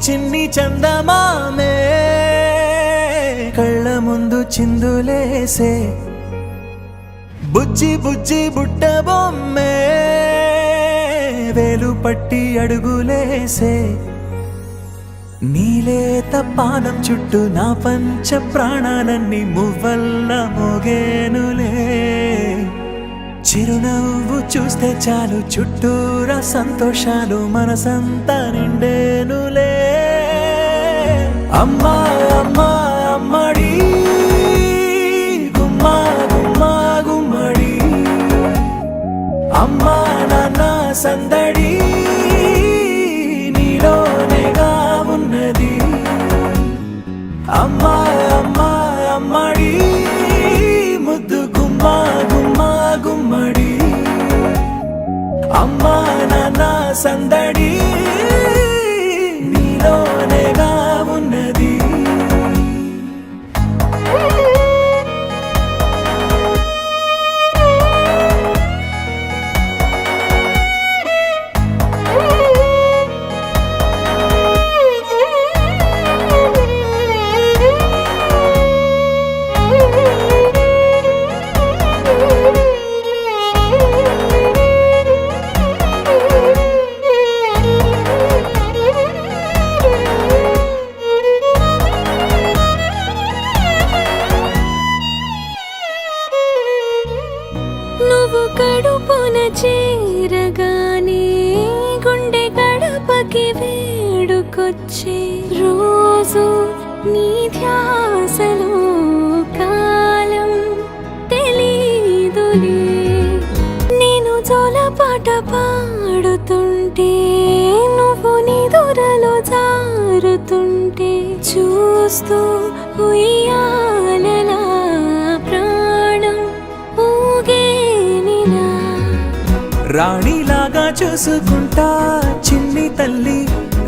చిన్ని చందమామే కళ్ళ ముందు చిందులేసే బుజ్జి బుజ్జి బుట్ట బొమ్మే వేలు పట్టి అడుగులేసే నీలేత పానం చుట్టూ నా పంచ ప్రాణాలన్నీ మువ్వల్ల మోగేనులే చిరునవ్వు చూస్తే చాలు చుట్టూరా సంతోషాలు మనసంతా నిండేనులే అమ్మా అమ్మా అమ్మడి గుమ్మా గుమ్మా గుమ్మడి అమ్మా నాన్న సందడి నీలోనేగా ఉన్నది అమ్మా అమ్మా అమ్మడి ముద్దు గుమ్మా గుమ్మా గుమ్మడి అమ్మా నాన్న సందడి నీలోనేగా ఉన్నది నువ్వు కడుపున చేరగానే గుండె గడపకి వేడుకొచ్చే రోజు నీ ధ్యాసలో కాలం తెలీదులే నేను జోలపాట పాడుతుంటే నువ్వు నిదురలో జారుతుంటే చూస్తూ ఉయ్యాలలా ప్రాణం ఊగేనిలా రాణిలాగా చూసుకుంటా చిన్ని తల్లి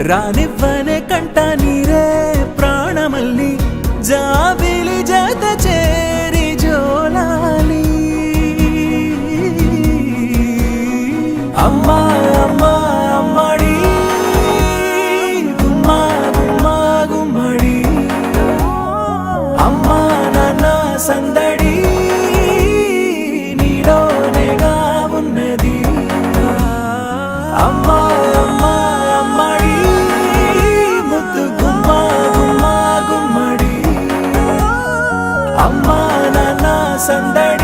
రానివ్వనే కంట నీరే ప్రాణమల్లి జాబిలి జత చేరి జోలాలి అమ్మా అమ్మా అమ్మడి గుమ్మా గుమ్మా గుమ్మడి అమ్మా నాన్న సందడి నీలోనేగా ఉన్నది అమ్మా అమ్మా అమ్మడి ముద్దు గుమ్మా గుమ్మా గుమ్మడి అమ్మా నాన్న సందడి